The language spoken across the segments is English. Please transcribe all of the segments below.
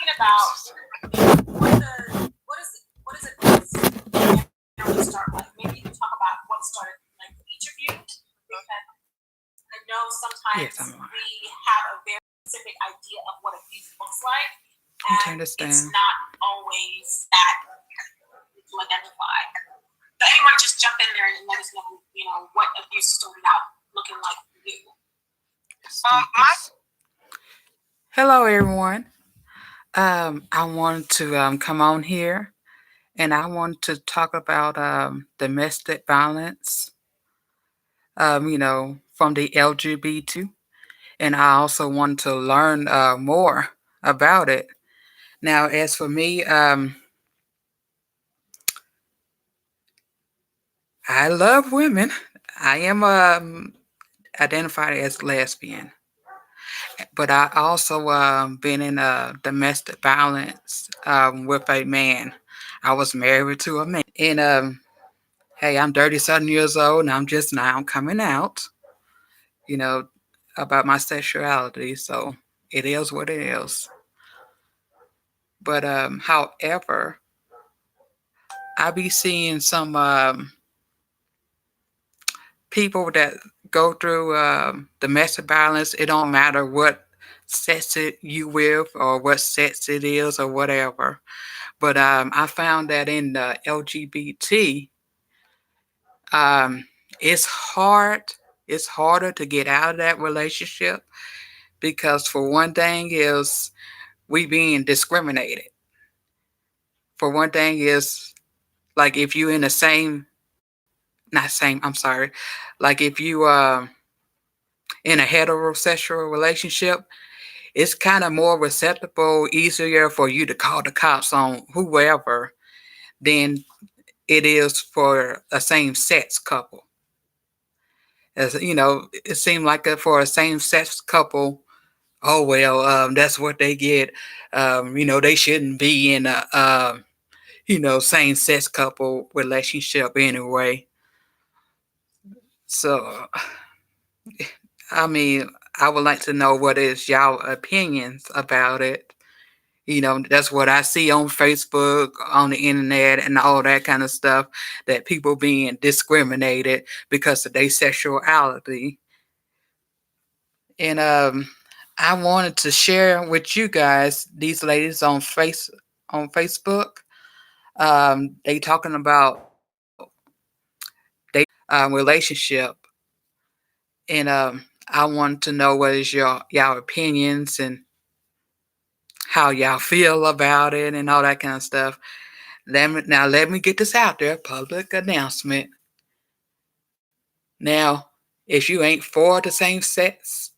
talking about what is it generally start like. Maybe you can talk about what started like for each of you, because I know sometimes Yes, I'm. we have a very specific idea of what abuse looks like, You and turn this it's down. not always that easy to identify. So anyone just jump in there and let us know, what abuse started out looking like for you. My Hello, everyone. I wanted to come on here, and I want to talk about domestic violence. From the LGBT, and I also want to learn more about it. Now, as for me, I love women. I am identified as lesbian, but I also been in domestic violence with a man. I was married to a man, and hey, I'm 37 years old, and I'm just now coming out, you know, about my sexuality. So it is what it is. But however, I be seeing some people that go through domestic violence. It don't matter what sex it you with or what sex it is or whatever. But I found that in the LGBT, um, it's hard. It's harder to get out of that relationship because, for one thing, is we being discriminated. For one thing, is like if you in the same, not same. I'm sorry, like if you in a heterosexual relationship, it's kind of more acceptable, easier for you to call the cops on whoever than it is for a same sex couple. As you know, it seemed like for a same sex couple, oh well, that's what they get. They shouldn't be in a same sex couple relationship anyway. So, I mean, I would like to know what is y'all opinions about it. That's what I see on Facebook, on the internet, and all that kind of stuff, that people being discriminated because of their sexuality. And I wanted to share with you guys these ladies on Facebook. They talking about their relationship, and I want to know what is y'all opinions and how y'all feel about it and all that kind of stuff. Let me get this out there. Public announcement. Now, if you ain't for the same sex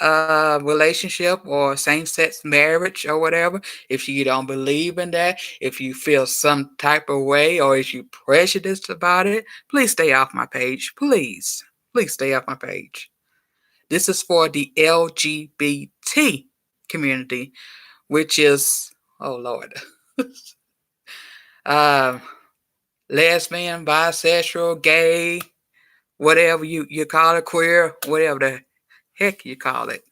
relationship or same sex marriage or whatever, if you don't believe in that, if you feel some type of way or if you prejudiced about it, please stay off my page. Please stay off my page. This is for the LGBT community, which is, oh Lord, uh, lesbian, bisexual, gay, whatever you call it, queer, whatever the heck you call it.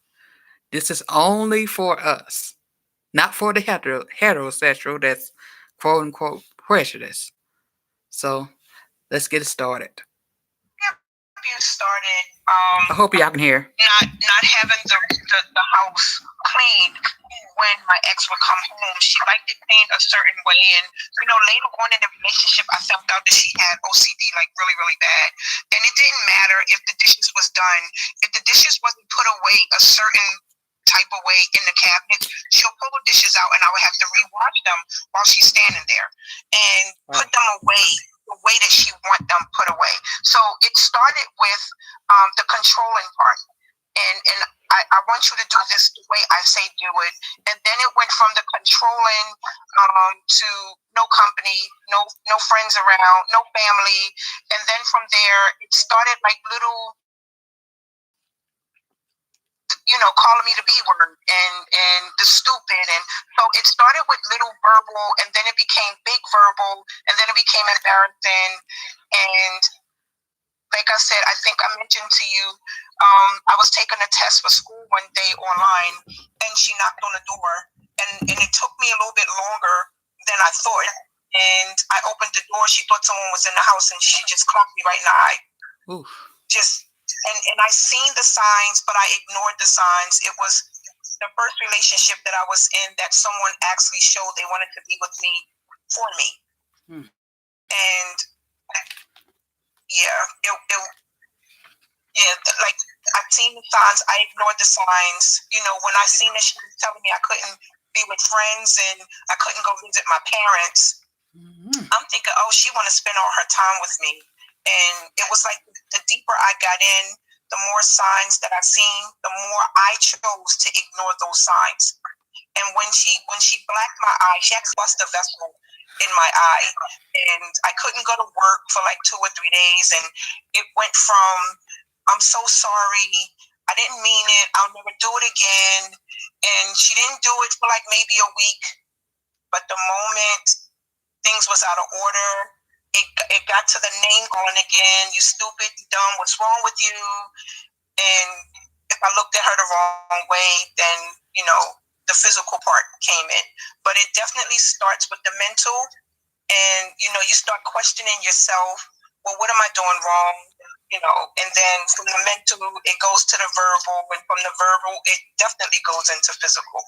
This is only for us, not for the heterosexual that's quote unquote prejudice. So let's get it started. Abuse started I hope y'all can hear. not having the house cleaned when my ex would come home. She liked it cleaned a certain way, and later on in the relationship, I found out that she had OCD like really really bad, and it didn't matter if the dishes was done, if the dishes wasn't put away a certain type of way in the cabinet, she'll pull the dishes out and I would have to rewash them while she's standing there and put them away the way that she want them put away. So it started with the controlling part. And I want you to do this the way I say do it. And then it went from the controlling to no company, no friends around, no family. And then from there, it started like little, calling me the B word and the stupid. And so it started with little verbal, and then it became big verbal, and then it became embarrassing. And like I said, I think I mentioned to you, I was taking a test for school one day online, and she knocked on the door, and it thought, and I opened the door. She thought someone was in the house, and she just clocked me right in the eye. Oof. Just and I seen the signs, but I ignored the signs. It was the first relationship that I was in that someone actually showed they wanted to be with me for me. And like I've seen the signs, I ignored the signs. When I seen that she was telling me I couldn't be with friends and I couldn't go visit my parents, I'm thinking, oh, she want to spend all her time with me. And it was like the deeper I got in, the more signs that I seen, the more I chose to ignore those signs. And when she blacked my eye, she actually bust a vessel in my eye, and I couldn't go to work for like 2 or 3 days. And it went from, I'm so sorry, I didn't mean it, I'll never do it again. And she didn't do it for like maybe a week, but the moment things was out of order, it got to the name calling again. You stupid, you dumb, what's wrong with you? And if I looked at her the wrong way, then the physical part came in. But it definitely starts with the mental, and you start questioning yourself. Well, what am I doing wrong? And then from the mental, it goes to the verbal, and from the verbal, it definitely goes into physical.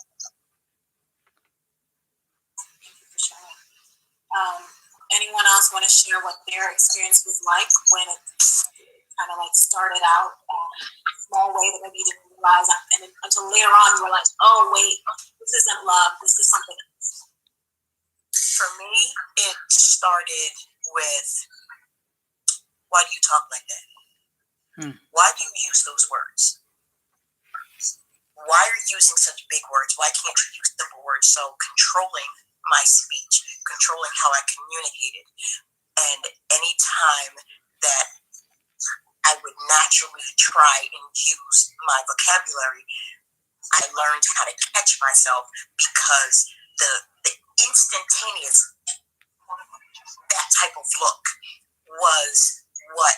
Anyone else want to share what their experience was like when it kind of like started out small way that maybe you didn't realize, and then until later on you were like, oh wait, this isn't love, this is something else? For me, it started with, why do you talk like that? Why do you use those words? Why are you using such big words? Why can't you use simple words? So controlling my speech, controlling how I communicated. And any time that I would naturally try and use my vocabulary, I learned how to catch myself, because the instantaneous, that type of look was what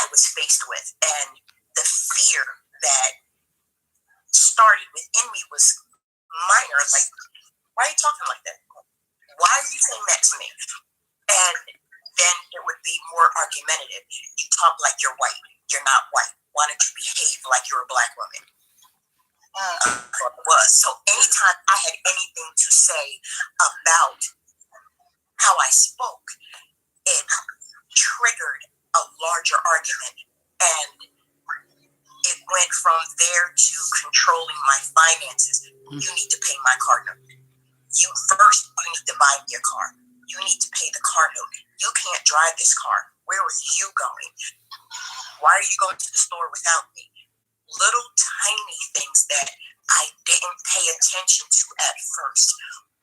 I was faced with. And the fear that started within me was minor. Like, why are you talking like that? Why are you saying that to me? And then it would be more argumentative. You talk like you're white. You're not white. Why don't you behave like you're a black woman? It was. So anytime I had anything to say about how I spoke, it triggered a larger argument. And it went from there to controlling my finances. You need to pay my car note. You need to buy me a car. You need to pay the car note. You can't drive this car. Where are you going? Why are you going to the store without me? Little tiny things that I didn't pay attention to at first.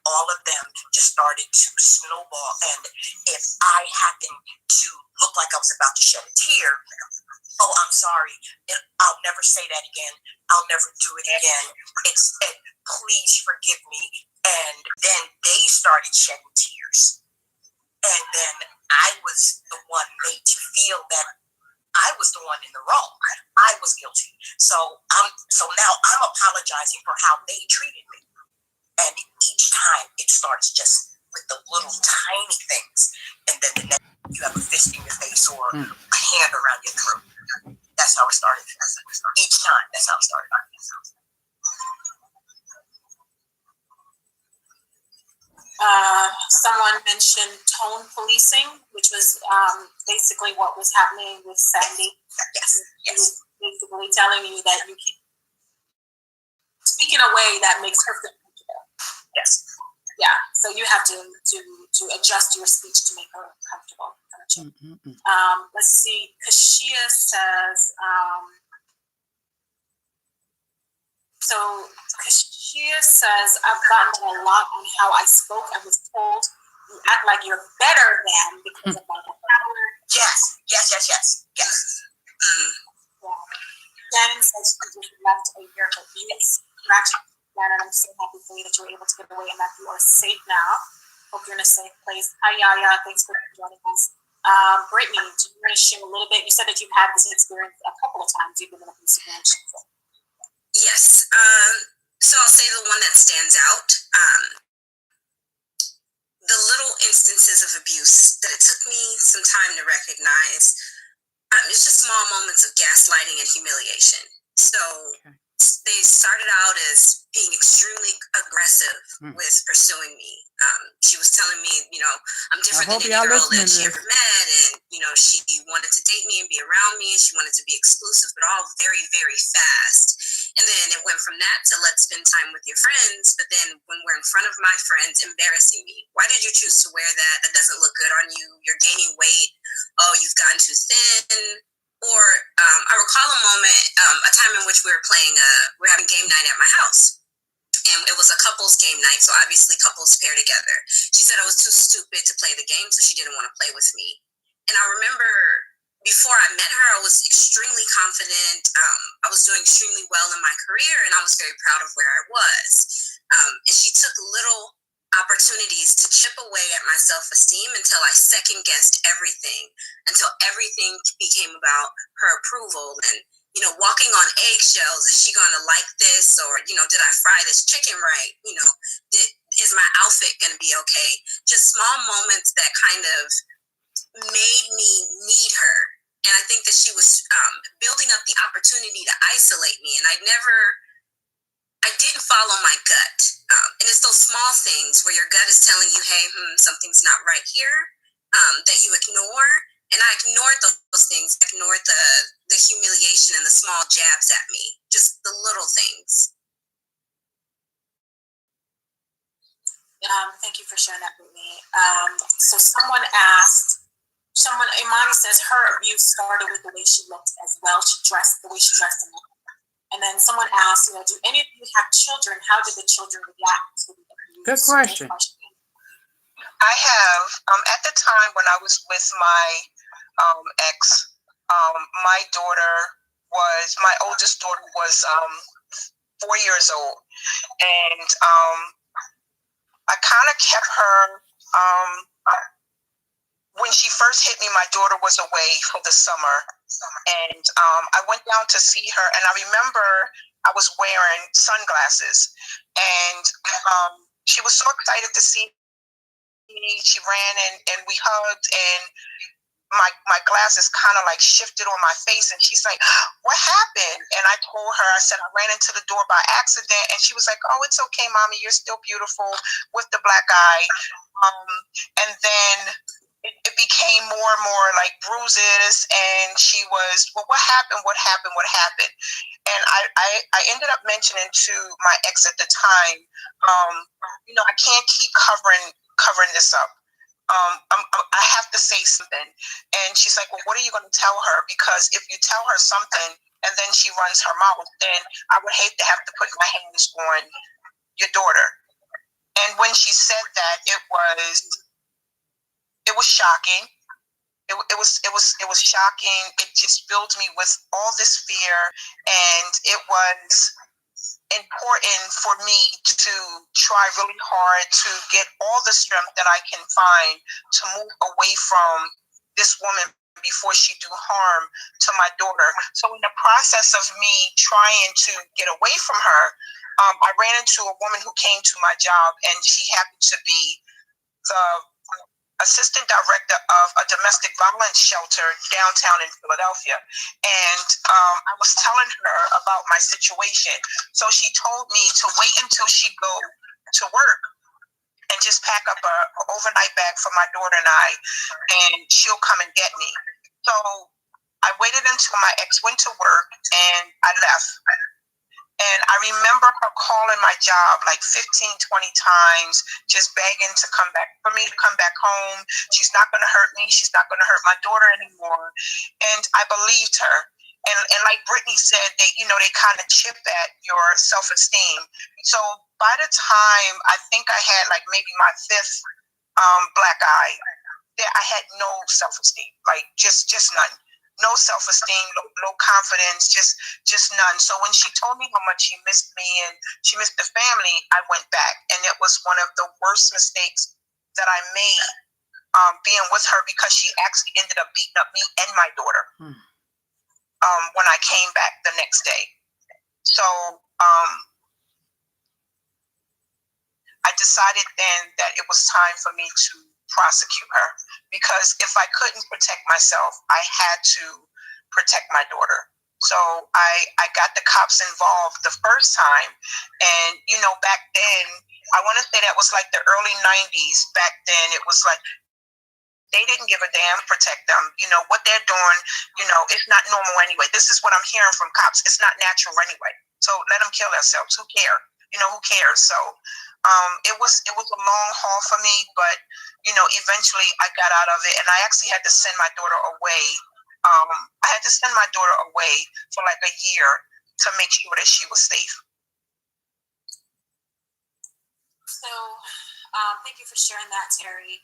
All of them just started to snowball. And if I happened to look like I was about to shed a tear, oh, I'm sorry, I'll never say that again. I'll never do it again. Please forgive me. And then they started shedding tears. And then I was the one made to feel that I was the one in the wrong. I was guilty. So now I'm apologizing for how they treated me. And each time it starts just with the little tiny things. And then the next you have a fist in your face or a hand around your throat. That's how it started. Each time, that's how it started. Someone mentioned tone policing, which was basically what was happening with Sandy. Yes. Basically telling you that you keep speaking a way that makes her feel comfortable. Yes. Yeah. So you have to adjust your speech to make her comfortable. Let's see. Kashia says. Kashia says, I've gotten a lot on how I spoke. I was told you act like you're better than because of my power. Yes. Yeah. Shannon says she just left a year for Phoenix. Shannon, I'm so happy for you that you were able to get away and that you are safe now. Hope you're in a safe place. Hi, Yaya. Thanks for joining us. Brittany, do you want to share a little bit? You said that you've had this experience a couple of times. You've been in a abusive relationship. Yes. So I'll say the one that stands out. the little instances of abuse that it took me some time to recognize. It's just small moments of gaslighting and humiliation. So they started out as being extremely aggressive with pursuing me. She was telling me, I'm different than any girl that she ever met, and she wanted to date me and be around me, and she wanted to be exclusive, but all very, very fast. And then it went from that to let's spend time with your friends, but then when we're in front of my friends, embarrassing me. Why did you choose to wear that? That doesn't look good on you. You're gaining weight. Oh, you've gotten too thin. Or I recall a moment, a time in which we were having game night at my house. And it was a couples game night, so obviously couples pair together. She said I was too stupid to play the game, so she didn't want to play with me. And I remember before I met her, I was extremely confident. I was doing extremely well in my career, and I was very proud of where I was. And she took little opportunities to chip away at my self-esteem until I second-guessed everything, until everything became about her approval and, walking on eggshells. Is she going to like this? Or, did I fry this chicken right? Is my outfit going to be okay? Just small moments that kind of made me need her. And I think that she was building up the opportunity to isolate me. And I didn't follow my gut. And it's those small things where your gut is telling you, hey, something's not right here, that you ignore. And I ignored those things. I ignored the humiliation and the small jabs at me, just the little things. Thank you for sharing that with me. So Imani says her abuse started with the way she looked as well. The way she dressed. And then someone asked, do any of you have children? How did the children react to the abuse? Good question. I have, at the time when I was with my ex, my oldest daughter was 4 years old. And I kind of kept her, when she first hit me, my daughter was away for the summer. And I went down to see her, and I remember I was wearing sunglasses. And she was so excited to see me. She ran and we hugged, and my glasses kind of like shifted on my face, and she's like, what happened? And I told her, I said, I ran into the door by accident. And she was like, oh, it's okay, mommy, you're still beautiful with the black eye. And then it became more and more like bruises, and she was, well, what happened? And I ended up mentioning to my ex at the time, I can't keep covering this up. I have to say something. And she's like, well, what are you going to tell her? Because if you tell her something and then she runs her mouth, then I would hate to have to put my hands on your daughter. And when she said that, it was shocking. It was shocking. It just filled me with all this fear, and it was important for me to try really hard to get all the strength that I can find to move away from this woman before she do harm to my daughter. So in the process of me trying to get away from her, I ran into a woman who came to my job, and she happened to be the assistant director of a domestic violence shelter downtown in Philadelphia. And I was telling her about my situation. So she told me to wait until she go to work and just pack up a overnight bag for my daughter and I, and she'll come and get me. So I waited until my ex went to work, and I left. And I remember her calling my job like 15, 20 times, just begging for me to come back home. She's not going to hurt me. She's not going to hurt my daughter anymore. And I believed her. And like Brittany said, they kind of chip at your self-esteem. So by the time I think I had like maybe my fifth black eye, I had no self-esteem, like just none. No self-esteem, low confidence, just none. So when she told me how much she missed me and she missed the family, I went back. And it was one of the worst mistakes that I made being with her, because she actually ended up beating up me and my daughter when I came back the next day. So I decided then that it was time for me to prosecute her, because if I couldn't protect myself, I had to protect my daughter. So I got the cops involved the first time. And, back then, I want to say that was like the early 90s. Back then, it was like, they didn't give a damn, protect them. What they're doing, it's not normal anyway. This is what I'm hearing from cops. It's not natural anyway. So let them kill themselves. Who cares? Who cares? So it was a long haul for me, but, eventually I got out of it, and I actually had to send my daughter away. I had to send my daughter away for like a year to make sure that she was safe. So thank you for sharing that, Terry.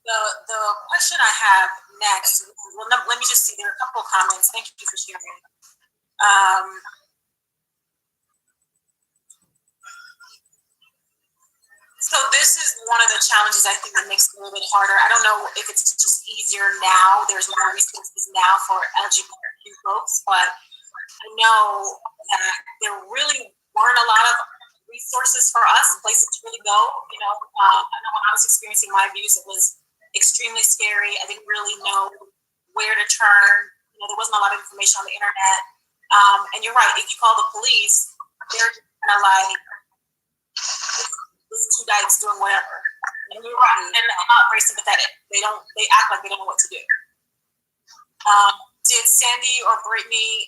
The question I have next, well, let me just see, there are a couple of comments. Thank you for sharing. So this is one of the challenges I think that makes it a little bit harder. I don't know if it's just easier now. There's more resources now for LGBTQ folks, but I know that there really weren't a lot of resources for us, places to really go. I know when I was experiencing my abuse, it was extremely scary. I didn't really know where to turn. There wasn't a lot of information on the internet. And you're right, if you call the police, they're just kind of like, these two guys doing whatever. And you're right, and they're not very sympathetic. They act like they don't know what to do. Did Sandy or Brittany,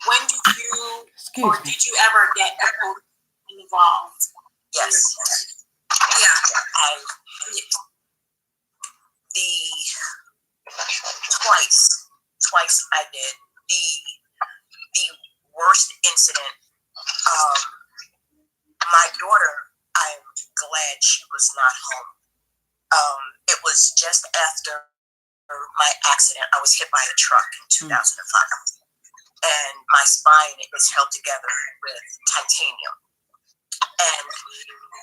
when did you did you ever get involved? Yes. Yeah. Twice I did. The worst incident, my daughter, I'm glad she was not home. It was just after my accident. I was hit by a truck in 2005. And my spine is held together with titanium. And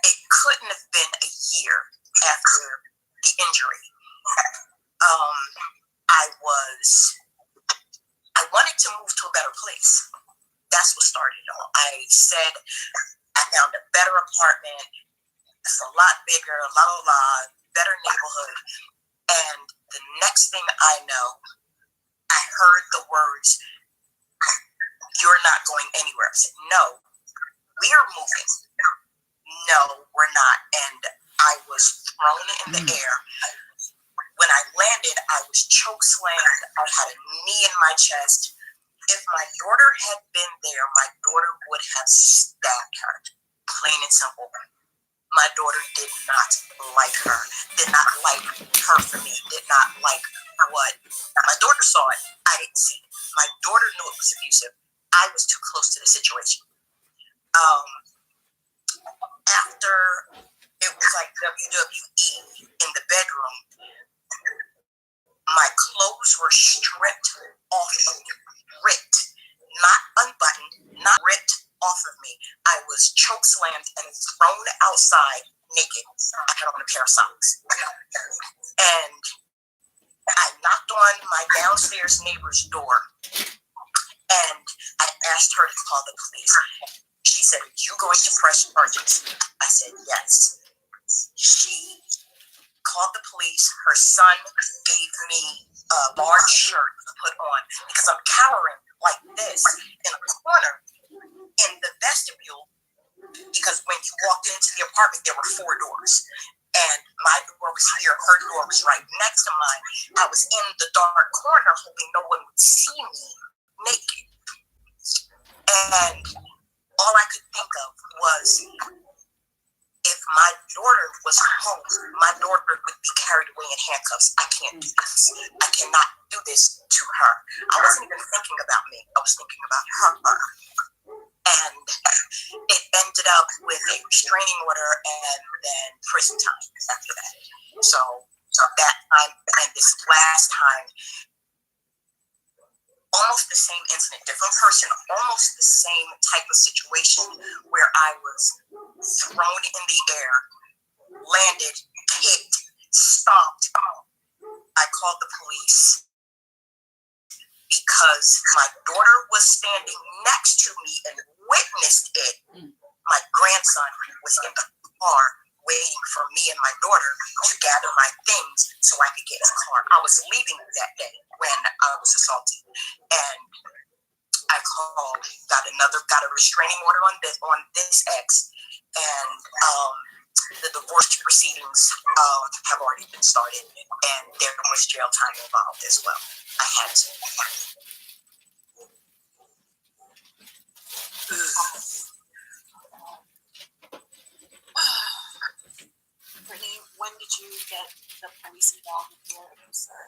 it couldn't have been a year after the injury. I wanted to move to a better place. That's what started it all. I said, I found a better apartment. It's a lot bigger, better neighborhood. And the next thing I know, I heard the words, "You're not going anywhere." I said, "No, we're moving." "No, we're not." And I was thrown in the air. When I landed, I was choke slammed. I had a knee in my chest. If my daughter had been there, my daughter would have stabbed her. Plain and simple. My daughter did not like her. Did not like her for me. Did not like what my daughter saw it. I didn't see it. My daughter knew it was abusive. I was too close to the situation. After it was like WWE in the bedroom, my clothes were stripped off of me. Ripped. Not unbuttoned. Not ripped off of me. I was choke slammed and thrown outside naked. I had on a pair of socks. And I knocked on my downstairs neighbor's door, and I asked her to call the police. She said, "Are you going to press charges?" I said, "Yes." She called the police. Her son gave me a large shirt to put on because I'm cowering like this in a corner in the vestibule, because when you walked into the apartment, there were 4 doors. And my door was here, her door was right next to mine. I was in the dark corner hoping no one would see me naked. And all I could think of was, if my daughter was home, my daughter would be carried away in handcuffs. I can't do this. I cannot do this to her. I wasn't even thinking about me. I was thinking about her. And it ended up with a restraining order and then prison time after that. So that time and this last time, almost the same incident, different person, almost the same type of situation where I was thrown in the air, landed, kicked, stopped. I called the police because my daughter was standing next to me and witnessed it. my grandson was in the car waiting for me and my daughter to gather my things so I could get in the car. I was leaving that day when I was assaulted, and I called, got a restraining order on this ex, and the divorce proceedings have already been started, and there was jail time involved as well. I had to. Brittany, when did you get the police involved with your abuser?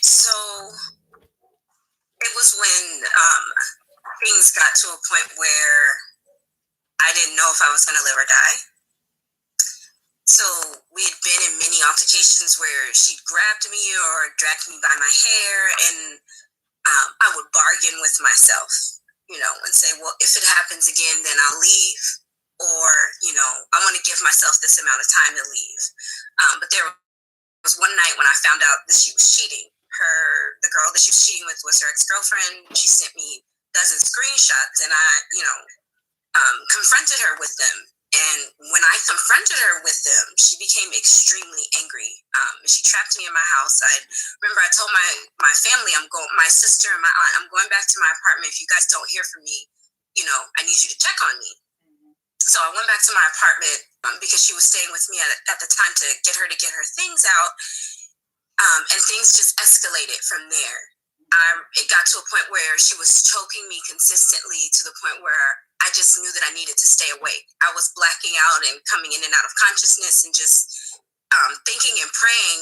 So it was when things got to a point where I didn't know if I was going to live or die. So we had been in many altercations where she'd grabbed me or dragged me by my hair, and I would bargain with myself, and say, well, if it happens again, then I'll leave, or, I want to give myself this amount of time to leave. But there was one night when I found out that she was cheating. The girl that she was cheating with was her ex-girlfriend. She sent me dozens of screenshots, and I, confronted her with them. And when I confronted her with them, she became extremely angry. She trapped me in my house. I told my family, my sister and my aunt, I'm going back to my apartment. If you guys don't hear from me, I need you to check on me. So I went back to my apartment because she was staying with me at the time to get her things out. And things just escalated from there. It got to a point where she was choking me consistently to the point where I just knew that I needed to stay awake. I was blacking out and coming in and out of consciousness and just thinking and praying,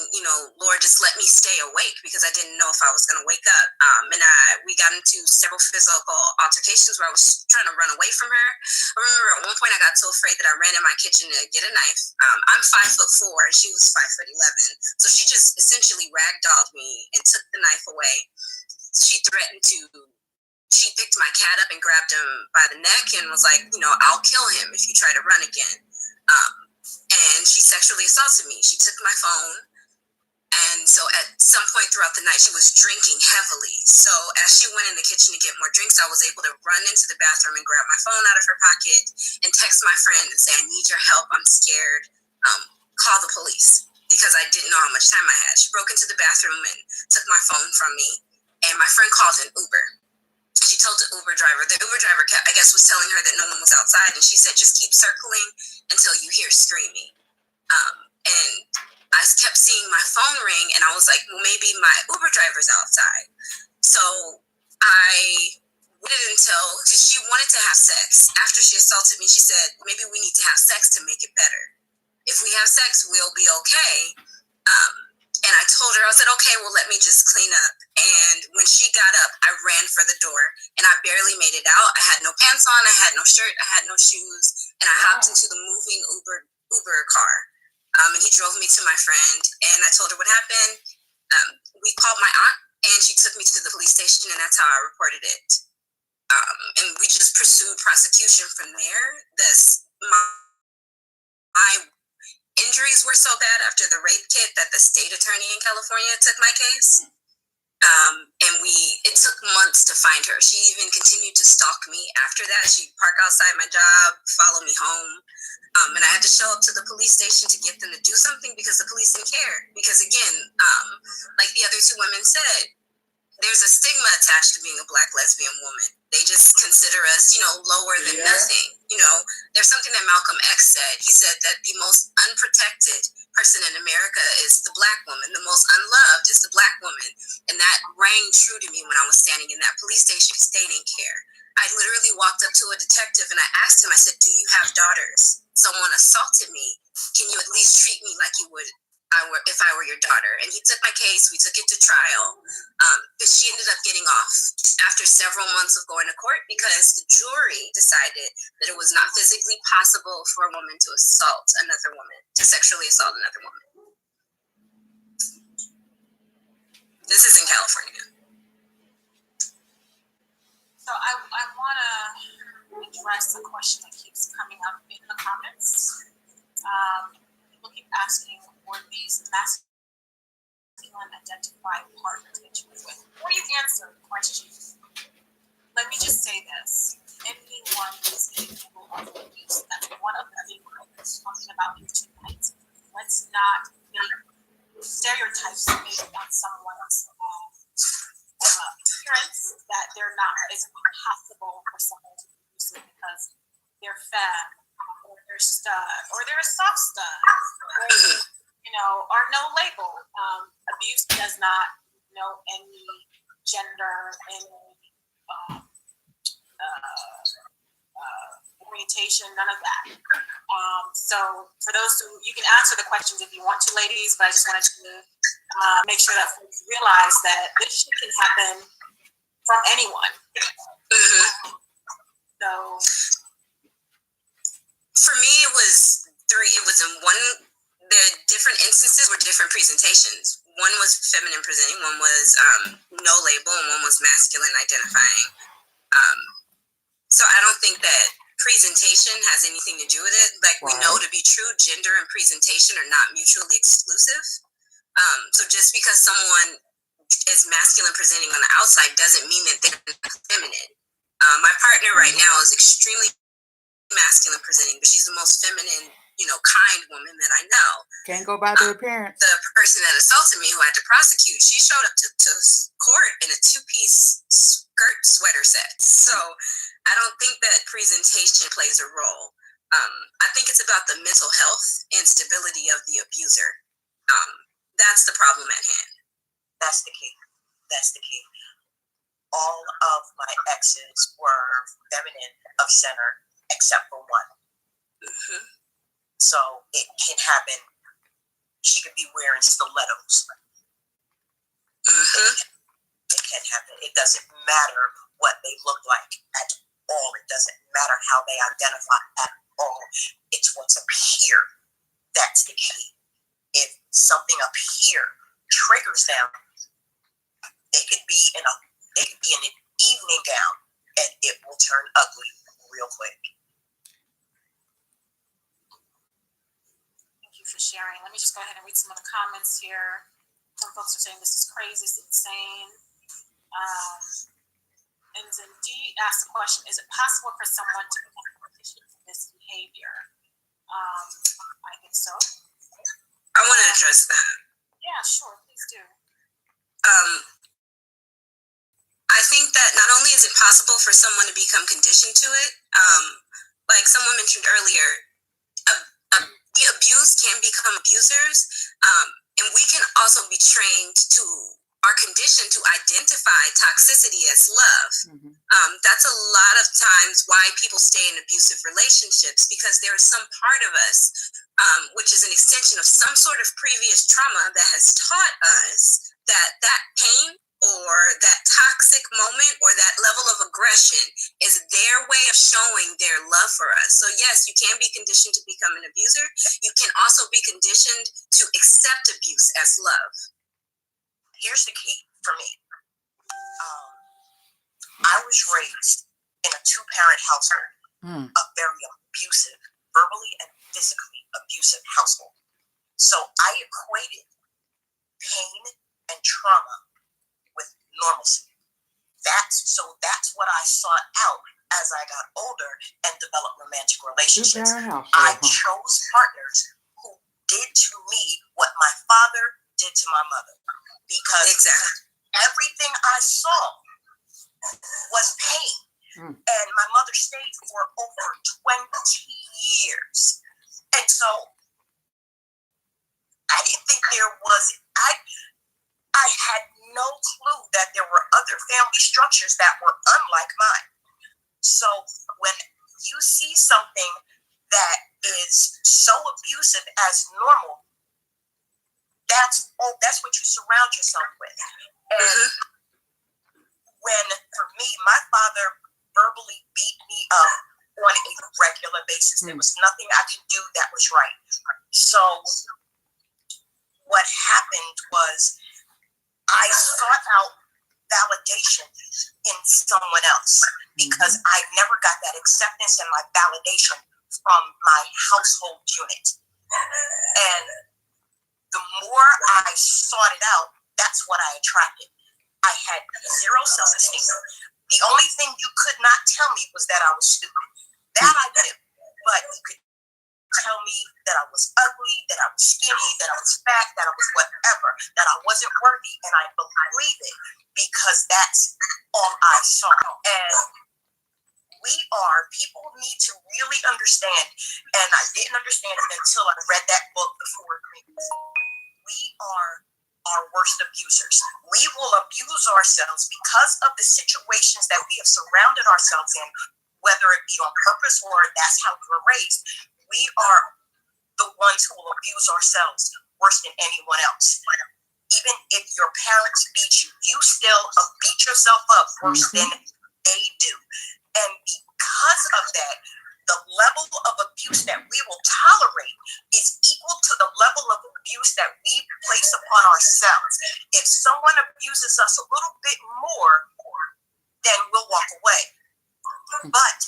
Lord, just let me stay awake, because I didn't know if I was going to wake up. And we got into several physical altercations where I was trying to run away from her. I remember at one point I got so afraid that I ran in my kitchen to get a knife. I'm 5'4" and she was 5'11". So she just essentially ragdolled me and took the knife away. She picked my cat up and grabbed him by the neck and was like, I'll kill him if you try to run again. And she sexually assaulted me. She took my phone. And so at some point throughout the night, she was drinking heavily. So as she went in the kitchen to get more drinks, I was able to run into the bathroom and grab my phone out of her pocket and text my friend and say, I need your help. I'm scared. Call the police, because I didn't know how much time I had. She broke into the bathroom and took my phone from me. And my friend called an Uber. She told the Uber driver, I guess, was telling her that no one was outside. And she said, just keep circling until you hear screaming. And I kept seeing my phone ring, and I was like, well, maybe my Uber driver's outside. So I waited until she wanted to have sex. After she assaulted me, she said, maybe we need to have sex to make it better. If we have sex, we'll be okay. And I told her, I said, okay, well, let me just clean up. And when she got up, I ran for the door, and I barely made it out. I had no pants on, I had no shirt, I had no shoes, and I hopped into the moving Uber car. And he drove me to my friend, and I told her what happened. We called my aunt, and she took me to the police station, and that's how I reported it. And we just pursued prosecution from there. My injuries were so bad after the rape kit that the state attorney in California took my case. And it took months to find her. She even continued to stalk me after that. She'd park outside my job, follow me home. And I had to show up to the police station to get them to do something, because the police didn't care. Because again, like the other two women said, there's a stigma attached to being a Black lesbian woman. They just consider us, lower than nothing. There's something that Malcolm X said. He said that the most unprotected person in America is the Black woman. The most unloved is the Black woman. And that rang true to me when I was standing in that police station. They didn't care. I literally walked up to a detective and I asked him, I said, do you have daughters? Someone assaulted me. Can you at least treat me like you would if I were your daughter? And he took my case. We took it to trial. But she ended up getting off after several months of going to court, because the jury decided that it was not physically possible for a woman to sexually assault another woman. This is in California. So I want to address a question that keeps coming up in the comments. People keep asking, were these masculine identified partners that you were with? Before you answer the question, let me just say this. Any someone is capable of abuse. That's one of the things we're talking about here tonight. Let's not make stereotypes based on someone's appearance that they're not. It's impossible for someone to be abusive because they're fat, or they're stud, or they're a soft stud, or, or no label. Abuse does not know any gender, any orientation, none of that. So for those who, you can answer the questions if you want to, ladies, but I just wanted to make sure that folks realize that this shit can happen from anyone. So for me, it was three. It was in one. The different instances were different presentations. One was feminine presenting, one was no label, and one was masculine identifying. So I don't think that presentation has anything to do with it. Like, we know to be true, gender and presentation are not mutually exclusive. So just because someone is masculine presenting on the outside doesn't mean that they're feminine. My partner right now is extremely masculine presenting, but she's the most feminine, kind woman that I know. Can't go by the appearance. The person that assaulted me, who I had to prosecute, she showed up to court in a 2-piece skirt sweater set. So I don't think that presentation plays a role. I think it's about the mental health and stability of the abuser. That's the problem at hand. That's the key. That's the key. All of my exes were feminine of center, except for one. So it can happen. She could be wearing stilettos. It can happen. It doesn't matter what they look like at all. It doesn't matter how they identify at all. It's what's up here. That's the key. If something up here triggers them, they could be in an evening gown and it will turn ugly real quick. For sharing. Let me just go ahead and read some of the comments here. Some folks are saying this is crazy, it's insane. And then D asked the question, is it possible for someone to become competition for this behavior? I think so. I want to address that. Yeah, sure, please do. I think that not only is it possible for someone to become conditioned to it, like someone mentioned earlier, the abused can become abusers, and we can also be trained to, are conditioned to identify toxicity as love. That's a lot of times why people stay in abusive relationships, because there is some part of us, which is an extension of some sort of previous trauma, that has taught us that pain or that toxic moment or that level of aggression is their way of showing their love for us. So yes, you can be conditioned to become an abuser. You can also be conditioned to accept abuse as love. Here's the key for me. I was raised in a 2-parent household, a very abusive, verbally and physically abusive household. So I equated pain and trauma with normalcy. That's what I sought out as I got older and developed romantic relationships. I chose partners who did to me what my father did to my mother, because everything I saw was pain. And my mother stayed for over 20 years. And so I didn't think there was, I had no clue that there were other family structures that were unlike mine. So when you see something that is so abusive as normal, that's what you surround yourself with. And when, for me, my father verbally beat me up on a regular basis, there was nothing I could do that was right. So what happened was, I sought out validation in someone else, because I never got that acceptance and my validation from my household unit. And the more I sought it out, that's what I attracted. I had zero self-esteem. The only thing you could not tell me was that I was stupid. That I did. But you could tell me that I was ugly, that I was skinny, that I was fat, that I was whatever, that I wasn't worthy, and I believe it because that's all I saw. And people need to really understand, and I didn't understand it until I read that book, The Four Agreements. We are our worst abusers. We will abuse ourselves because of the situations that we have surrounded ourselves in, whether it be on purpose or that's how we were raised. We are the ones who will abuse ourselves worse than anyone else. Even if your parents beat you, you still beat yourself up worse than they do. And because of that, the level of abuse that we will tolerate is equal to the level of abuse that we place upon ourselves. If someone abuses us a little bit more, then we'll walk away. But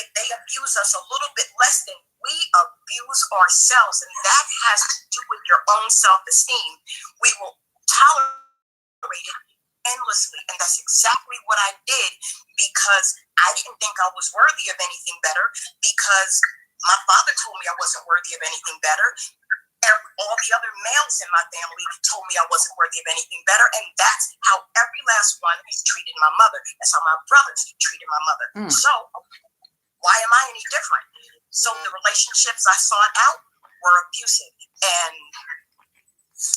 if they abuse us a little bit less, then we abuse ourselves, and that has to do with your own self-esteem. We will tolerate it endlessly, and that's exactly what I did because I didn't think I was worthy of anything better because my father told me I wasn't worthy of anything better. All the other males in my family told me I wasn't worthy of anything better, and that's how every last one treated my mother. That's how my brothers treated my mother. So why am I any different? So the relationships I sought out were abusive, and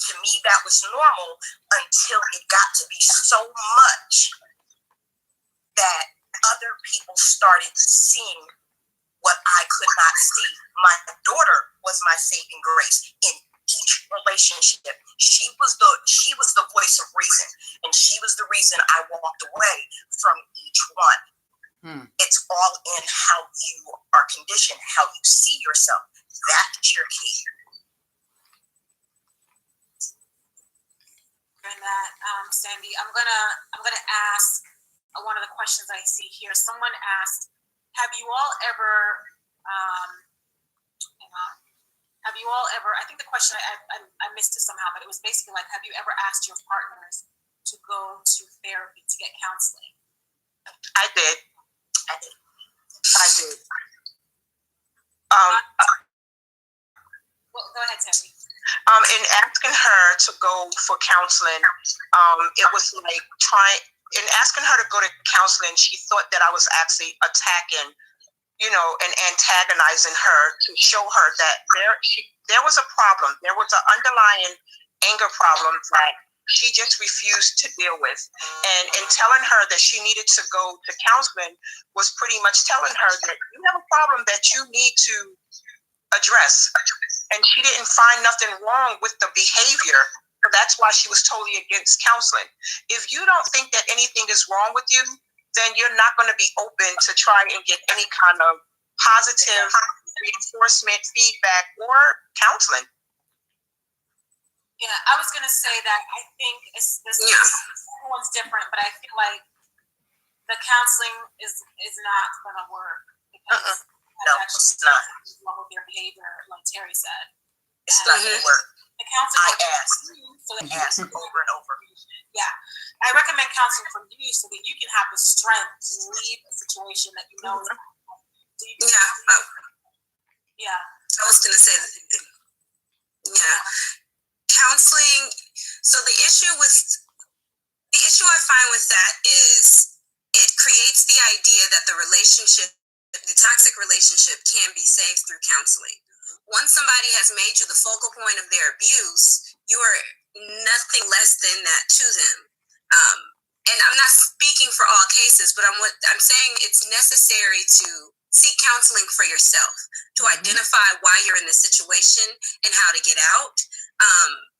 to me that was normal until it got to be so much that other people started seeing what I could not see. My daughter was my saving grace in each relationship. She was the voice of reason, and she was the reason I walked away from each one. It's all in how you are conditioned, how you see yourself. That's your key. And that, Sandy, I'm gonna ask one of the questions I see here. Someone asked, have you all ever, I think the question, I missed it somehow, but it was basically like, have you ever asked your partners to go to therapy, to get counseling? I did. Well, go ahead, Sandy. In asking her to go for counseling, it was like in asking her to go to counseling, she thought that I was actually attacking, and antagonizing her to show her that there was a problem. There was an underlying anger problem that she just refused to deal with. And in telling her that she needed to go to counseling was pretty much telling her that you have a problem that you need to address. And she didn't find nothing wrong with the behavior. So that's why she was totally against counseling. If you don't think that anything is wrong with you, then you're not going to be open to try and get any kind of positive reinforcement, feedback, or counseling. Yeah, I was going to say that I think everyone's different, but I feel like the counseling is not going to work because it's not. Wrong with your behavior, like Terry said. It's not going to work. The counseling I ask over and over. Yeah, I recommend counseling for you so that you can have the strength to leave a situation that you know is Yeah. I was going to say that. Yeah. Counseling. So the issue I find with that is it creates the idea that the toxic relationship can be saved through counseling. Once somebody has made you the focal point of their abuse, you are nothing less than that to them. And I'm not speaking for all cases, but I'm saying it's necessary to seek counseling for yourself, to identify why you're in this situation and how to get out.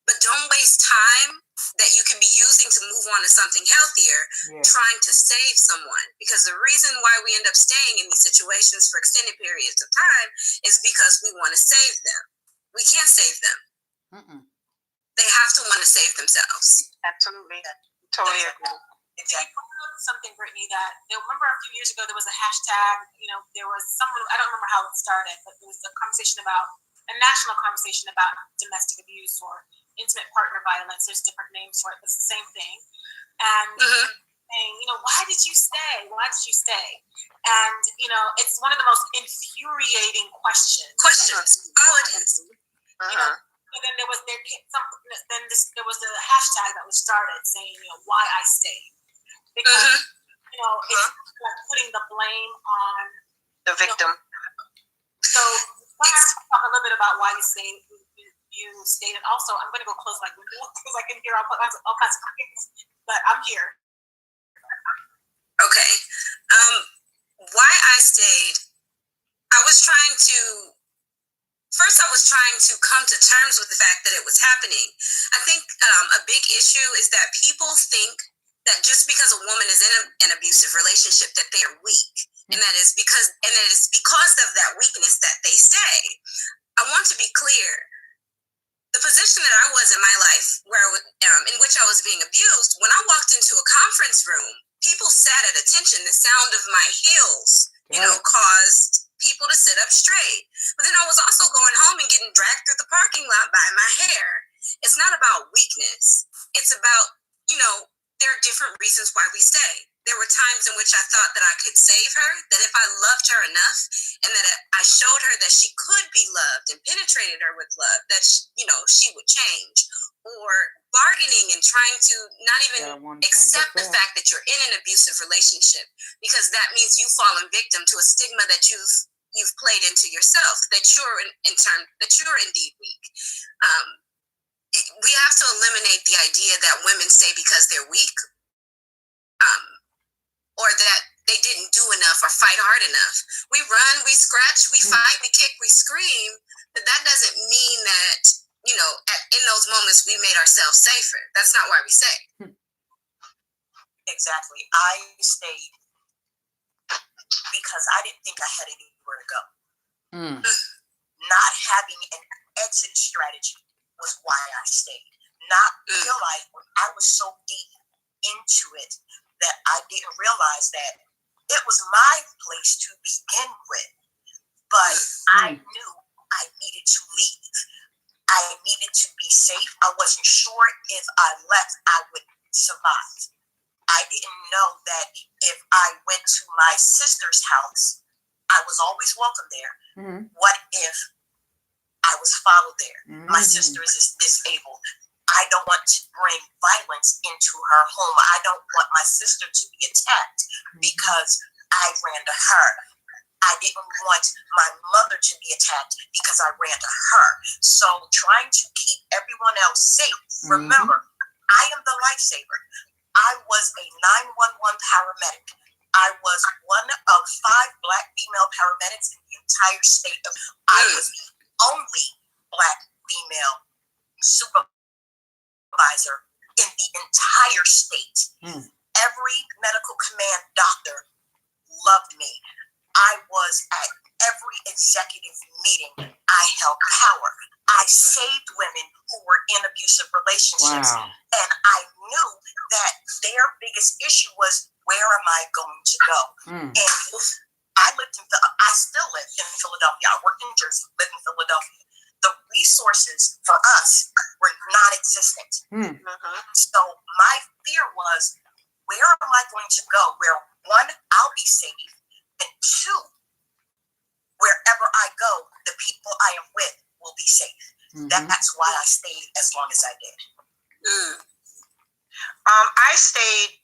But don't waste time that you could be using to move on to something healthier, trying to save someone. Because the reason why we end up staying in these situations for extended periods of time is because we want to save them. We can't save them. They have to want to save themselves. Absolutely. Totally agree. Exactly. You brought up something, Brittany, that remember a few years ago there was a hashtag, there was someone, I don't remember how it started, but there was a national conversation about domestic abuse or intimate partner violence. There's different names for it, but it's the same thing. And saying, why did you stay? Why did you stay? And, you know, it's one of the most infuriating questions. Oh, it is. You know, and then there was a hashtag that was started saying, you know, why I stayed. Because, you know, it's like putting the blame on the victim. So let's talk a little bit about why you stayed. You stayed, and also I'm going to go close my window because I can hear all kinds of things. But I'm here. Okay. Why I stayed, I was trying to come to terms with the fact that it was happening. I think a big issue is that people think that just because a woman is in an abusive relationship that they are weak, and it is because of that weakness that they stay. I want to be clear. The position that I was in my life, in which I was being abused, when I walked into a conference room, people sat at attention. The sound of my heels, caused people to sit up straight. But then I was also going home and getting dragged through the parking lot by my hair. It's not about weakness. It's about, there are different reasons why we stay. There were times in which I thought that I could save her, that if I loved her enough and that I showed her that she could be loved and penetrated her with love, that, she would change. Or bargaining and trying to not even accept the fact that you're in an abusive relationship, because that means you've fallen victim to a stigma that you've played into yourself, that you're indeed weak. We have to eliminate the idea that women stay because they're weak, or that they didn't do enough or fight hard enough. We run, we scratch, we fight, we kick, we scream, but that doesn't mean that, in those moments we made ourselves safer. That's not why we stay. Exactly. I stayed because I didn't think I had anywhere to go. Not having an exit strategy was why I stayed. Not realizing I was so deep into it that I didn't realize that it was my place to begin with. But I knew I needed to leave. I needed to be safe. I wasn't sure if I left, I would survive. I didn't know that if I went to my sister's house, I was always welcome there. What if I was followed there? My sister is disabled. I don't want to bring violence into her home. I don't want my sister to be attacked because I ran to her. I didn't want my mother to be attacked because I ran to her. So trying to keep everyone else safe. Remember, I am the lifesaver. I was a 911 paramedic. I was one of 5 Black female paramedics in the entire state of. I was the only Black female supervisor in the entire state. Every medical command doctor loved me. I was at every executive meeting. I held power. I saved women who were in abusive relationships. And I knew that their biggest issue was, where am I going to go? And I still live in Philadelphia. I work in Jersey, live in Philadelphia. The resources for us were non-existent. So my fear was, where am I going to go? Where, 1, I'll be safe, and 2, wherever I go, the people I am with will be safe. That's why I stayed as long as I did. I stayed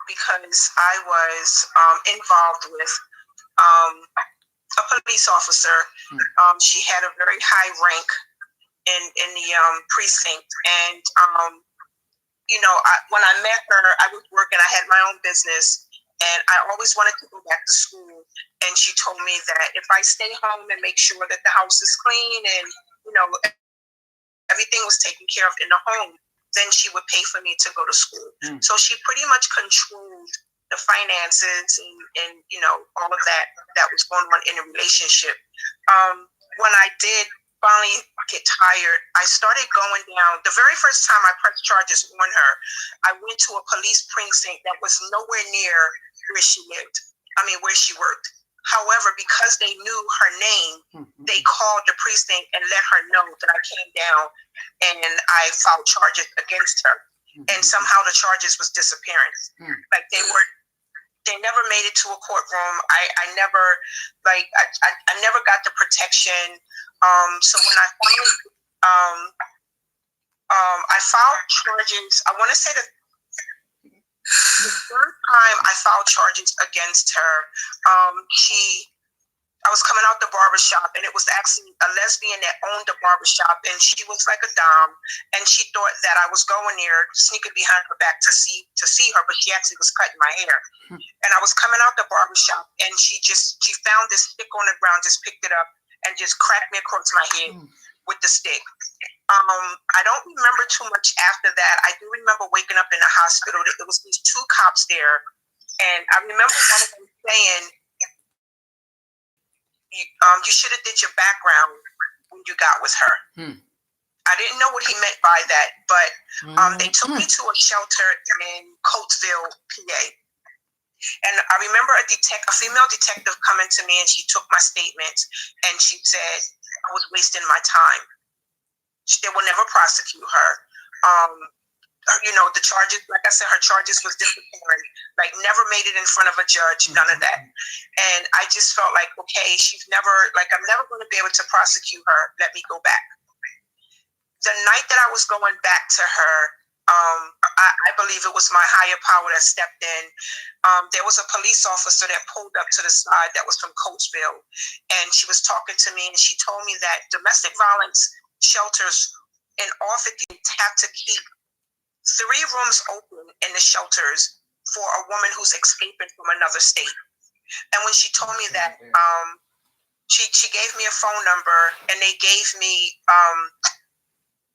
because I was involved with a police officer. She had a very high rank in the precinct, and when I met her, I was working. I had my own business. And I always wanted to go back to school. And she told me that if I stay home and make sure that the house is clean and, everything was taken care of in the home, then she would pay for me to go to school. So she pretty much controlled the finances and all of that was going on in a relationship. When I did finally get tired, I started going down. The very first time I pressed charges on her, I went to a police precinct that was nowhere near where she lived. Where she worked. However, because they knew her name, they called the precinct and let her know that I came down and I filed charges against her. And somehow the charges was disappearing. Like they They never made it to a courtroom. I never, like, I never got the protection. So when I finally, I filed charges. I want to say that the third time I filed charges against her, I was coming out the barbershop, and it was actually a lesbian that owned the barbershop, and she was like a dom, and she thought that I was going there, sneaking behind her back to see her, but she actually was cutting my hair. And I was coming out the barbershop, and she found this stick on the ground, just picked it up, and just cracked me across my head with the stick. I don't remember too much after that. I do remember waking up in the hospital. There was these two cops there, and I remember one of them saying, you should have did your background when you got with her. I didn't know what he meant by that, but they took me to a shelter in Coatesville, PA. And I remember a female detective coming to me, and she took my statements, and she said I was wasting my time. They will never prosecute her. The charges, like I said, her charges was disciplinary, like never made it in front of a judge, none of that. And I just felt like, okay, I'm never going to be able to prosecute her. Let me go back. The night that I was going back to her, I believe it was my higher power that stepped in. There was a police officer that pulled up to the side that was from Coatesville, and she was talking to me, and she told me that domestic violence shelters in all 50 have to keep 3 rooms open in the shelters for a woman who's escaping from another state. And when she told me that, she gave me a phone number, and they gave me,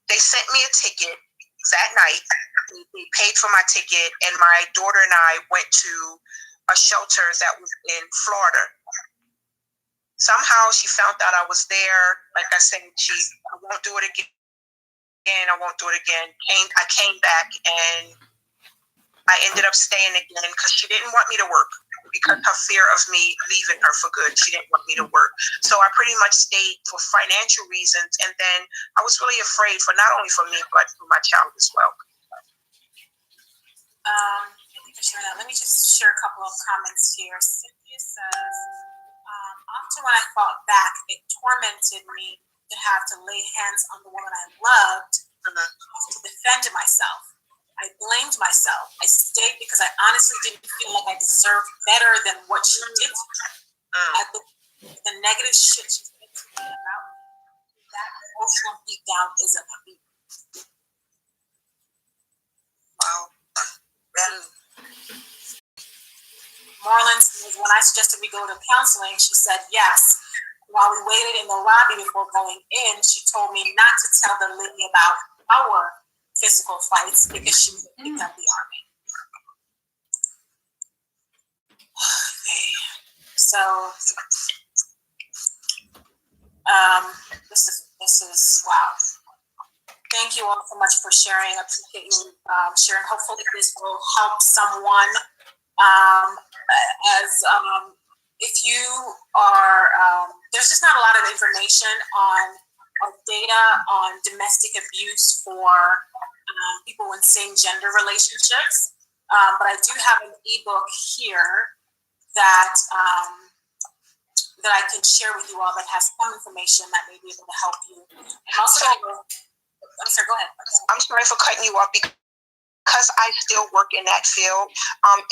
they sent me a ticket that night. They paid for my ticket, and my daughter and I went to a shelter that was in Florida. Somehow she found out I was there. Like I said, I won't do it again. I won't do it again. I came back, and I ended up staying again because she didn't want me to work because her fear of me leaving her for good. She didn't want me to work. So I pretty much stayed for financial reasons. And then I was really afraid for not only for me, but for my child as well. Thank you for sharing that. Let me just share a couple of comments here. Cynthia says, often when I fought back, it tormented me to have to lay hands on the woman I loved to defend myself. I blamed myself. I stayed because I honestly didn't feel like I deserved better than what she did to me. The negative shit she said to me about that emotional beat down isn't a beat. Wow. Marlon says, when I suggested we go to counseling, she said yes. While we waited in the lobby before going in, she told me not to tell the lady about our physical fights because she was picked up the army. So this is wow. Thank you all so much for sharing. I appreciate you sharing. Hopefully this will help someone. If you are, there's just not a lot of information on data on domestic abuse for people in same gender relationships. But I do have an ebook here that I can share with you all that has some information that may be able to help you. And also, I'm sorry, go ahead. I'm sorry for cutting you off because I still work in that field.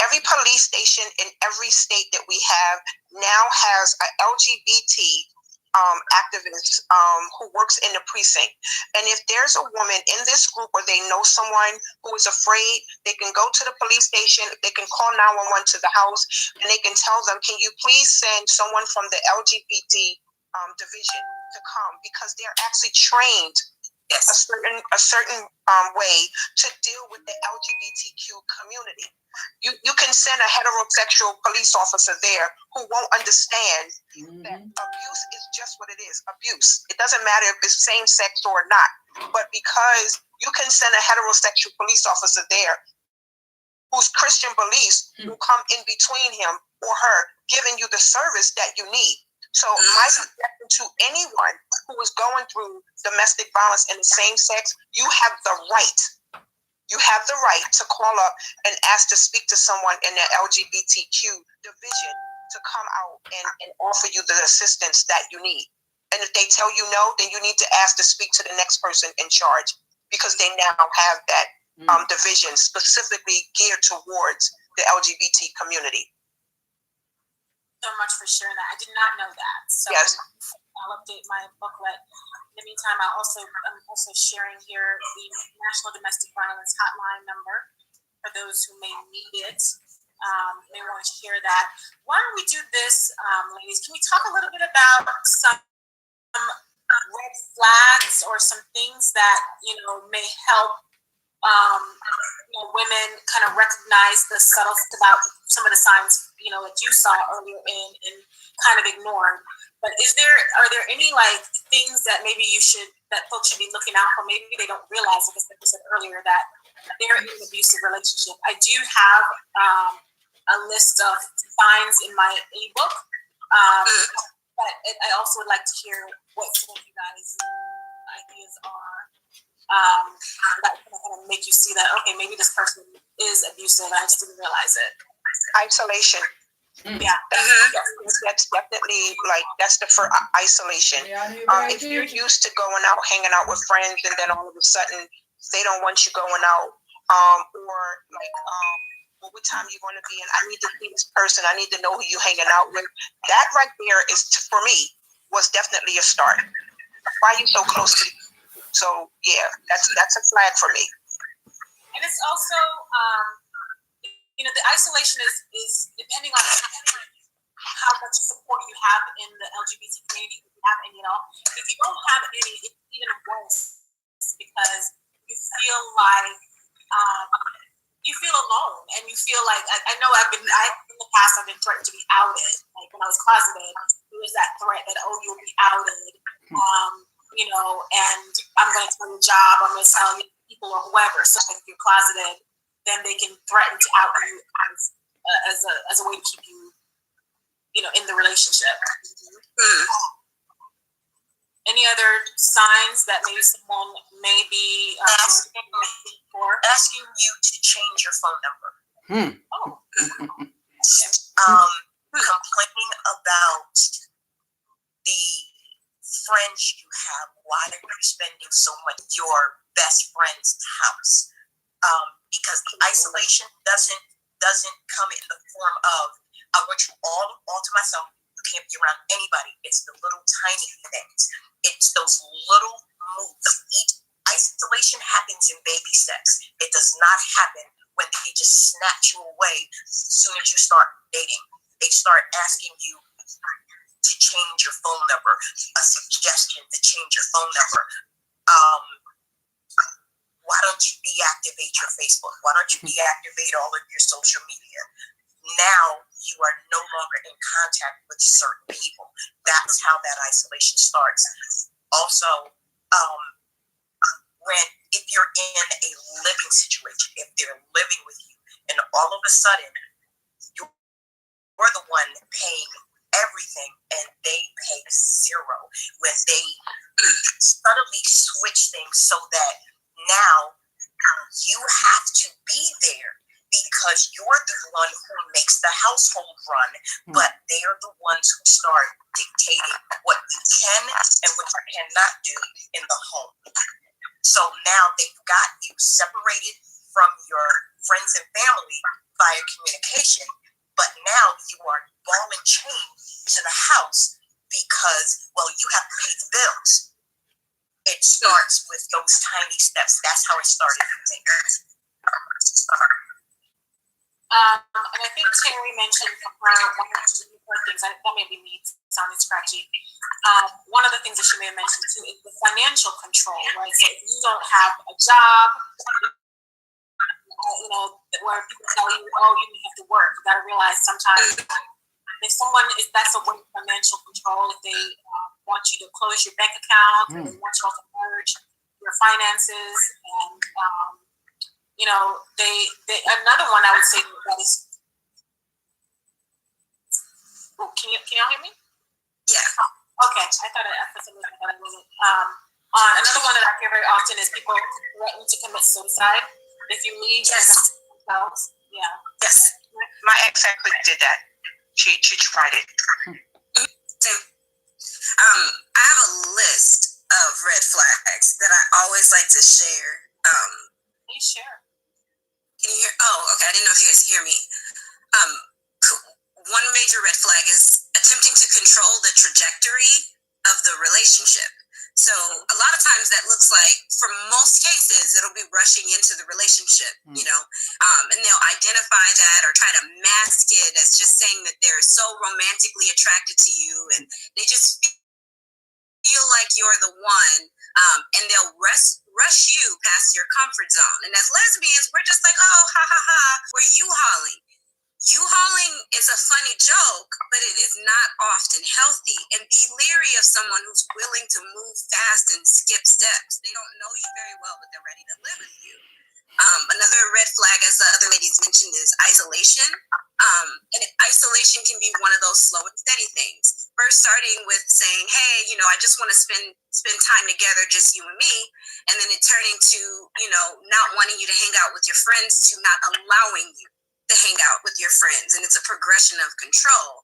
Every police station in every state that we have now has an LGBT activist who works in the precinct. And if there's a woman in this group or they know someone who is afraid, they can go to the police station, they can call 911 to the house, and they can tell them, can you please send someone from the LGBT division to come, because they're actually trained a certain way to deal with the LGBTQ community. You can send a heterosexual police officer there who won't understand that abuse is just what it is, abuse. It doesn't matter if it's same sex or not, but because you can send a heterosexual police officer there whose Christian beliefs will come in between him or her, giving you the service that you need. So my suggestion to anyone who is going through domestic violence in the same sex, you have the right You have the right to call up and ask to speak to someone in the LGBTQ division to come out and offer you the assistance that you need. And if they tell you no, then you need to ask to speak to the next person in charge, because they now have that division specifically geared towards the LGBT community. So much for sharing that. I did not know that. So yes. I'll update my booklet. In the meantime, I'm also sharing here the National Domestic Violence Hotline number for those who may need it. May want to share that. Why don't we do this, ladies? Can we talk a little bit about some red flags or some things that may help women kind of recognize the subtle about some of the signs that you saw earlier and kind of ignored? But are there any things that maybe that folks should be looking out for? Maybe they don't realize it, because like I said earlier, that they're in an abusive relationship. I do have a list of signs in my ebook, but I also would like to hear what some of you guys' ideas are that kind of make you see that, okay, maybe this person is abusive and I just didn't realize it. Isolation. Yeah. That's definitely that's the first isolation. If you're used to going out, hanging out with friends, and then all of a sudden they don't want you going out, well, what time you going to be in? I need to see this person. I need to know who you hanging out with. That right there is, for me, was definitely a start. Why are you so close to? So yeah, that's a flag for me. And it's also, the isolation is depending on how much support you have in the LGBT community. If you have any at all, if you don't have any, it's even worse, because you feel like you feel alone, and you feel like I know in the past I've been threatened to be outed. Like when I was closeted, there was that threat that you'll be outed, and I'm going to tell your job, I'm going to tell people or whoever. So if you're closeted, then they can threaten to out you as a way to keep you, in the relationship. Any other signs that maybe someone may be asking you to change your phone number? Complaining about the friends you have. Why are you spending so much at your best friend's house? Because isolation doesn't come in the form of, I want you all to myself. You can't be around anybody. It's the little tiny things. It's those little moves. Isolation happens in baby steps. It does not happen when they just snatch you away as soon as you start dating. They start asking you to change your phone number, a suggestion to change your phone number. Why don't you deactivate your Facebook? Why don't you deactivate all of your social media? Now you are no longer in contact with certain people. That's how that isolation starts. Also, if you're in a living situation, if they're living with you, and all of a sudden you're the one paying everything and they pay zero, when they suddenly switch things so that now you have to be there because you're the one who makes the household run, but they're the ones who start dictating what you can and what you cannot do in the home. So now they've got you separated from your friends and family via communication, but now you are ball and chain to the house because, well, you have to pay the bills. It starts with those tiny steps. That's how it started for me. And I think Terry mentioned one of the things, that may be me sounding scratchy. One of the things that she may have mentioned too is the financial control, right? So if you don't have a job, where people tell you, you don't have to work, you got to realize sometimes if someone that's a way of financial control. If they want you to close your bank account, or they want you to merge your finances, and they another one I would say that is. Oh, can y'all hear me? Yeah. Okay, I thought I wasn't. Another one that I hear very often is people threaten to commit suicide. If you leave, Yes. Yeah. Yes. My ex actually did that. She tried it. Same. I have a list of red flags that I always like to share. Please share. Can you hear? Oh, okay. I didn't know if you guys can hear me. One major red flag is attempting to control the trajectory of the relationship. So a lot of times that looks like, for most cases, it'll be rushing into the relationship, you know, and they'll identify that or try to mask it as just saying that they're so romantically attracted to you, and they just feel like you're the one, and they'll rush you past your comfort zone. And as lesbians, we're just like, oh, ha, ha, ha, we're U-hauling. U-hauling is a funny joke, but it is not often healthy. And be leery of someone who's willing to move fast and skip steps. They don't know you very well, but they're ready to live with you. Another red flag, as the other ladies mentioned, is isolation. And isolation can be one of those slow and steady things. First starting with saying, hey, you know, I just want to spend time together, just you and me. And then it turning to, you know, not wanting you to hang out with your friends, to not allowing you to hang out with your friends. And it's a progression of control,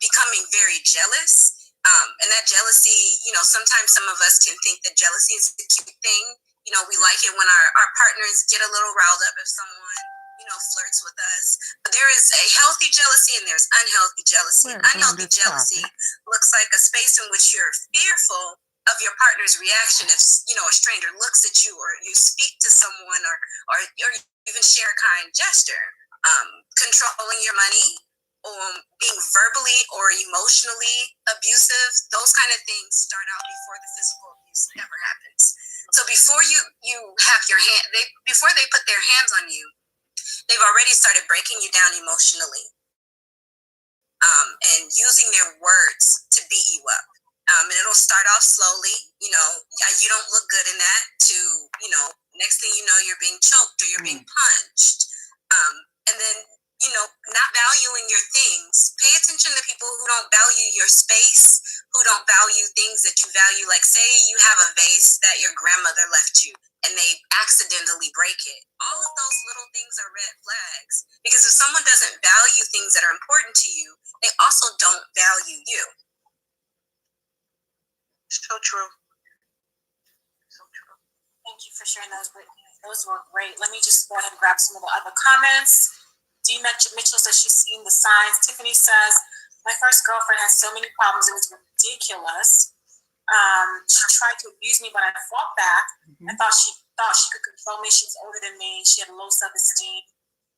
becoming very jealous. And that jealousy, you know, sometimes some of us can think that jealousy is a cute thing. You know, we like it when our partners get a little riled up if someone, you know, flirts with us. But there is a healthy jealousy and there's unhealthy jealousy. Unhealthy jealousy looks like a space in which you're fearful of your partner's reaction if, you know, a stranger looks at you, or you speak to someone, or even share a kind gesture. Controlling your money, or being verbally or emotionally abusive, those kind of things start out before the physical abuse ever happens. So before you have your hand, before they put their hands on you, they've already started breaking you down emotionally, and using their words to beat you up. And it'll start off slowly, you know, you don't look good in that, to, you know, next thing you know, you're being choked or you're being punched. And then, you know, not valuing your things. Pay attention to people who don't value your space, who don't value things that you value. Like, say you have a vase that your grandmother left you and they accidentally break it. All of those little things are red flags. Because if someone doesn't value things that are important to you, they also don't value you. So true. So true. Thank you for sharing those. Those were great. Let me just go ahead and grab some of the other comments. Dee Mitchell says she's seen the signs. Tiffany says, my first girlfriend has so many problems, it was ridiculous. She tried to abuse me, but I fought back. I thought she could control me. She was older than me. She had low self-esteem,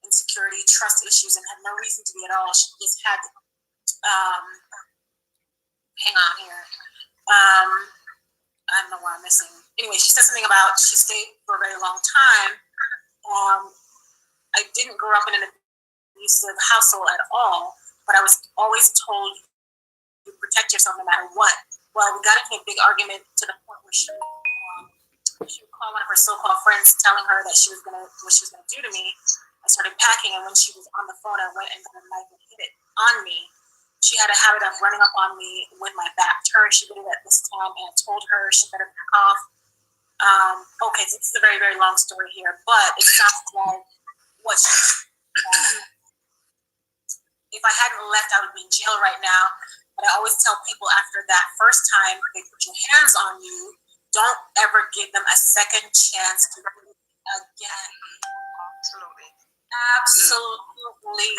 insecurity, trust issues, and had no reason to be at all. She just had, hang on here. I don't know why I'm missing. Anyway, she said something about she stayed for a very long time. I didn't grow up in an abusive household at all, but I was always told you protect yourself no matter what. Well, we got into a big argument to the point where she would call one of her so-called friends, telling her that what she was gonna do to me. I started packing, and when she was on the phone, I went and got a knife and hit it on me. She had a habit of running up on me with my back turned. She did it at this time, and I told her she better back off. Okay, so this is a very, very long story here, but it sounds like what she if I hadn't left, I would be in jail right now. But I always tell people after that first time they put your hands on you, don't ever give them a second chance to do it again. Absolutely. Absolutely.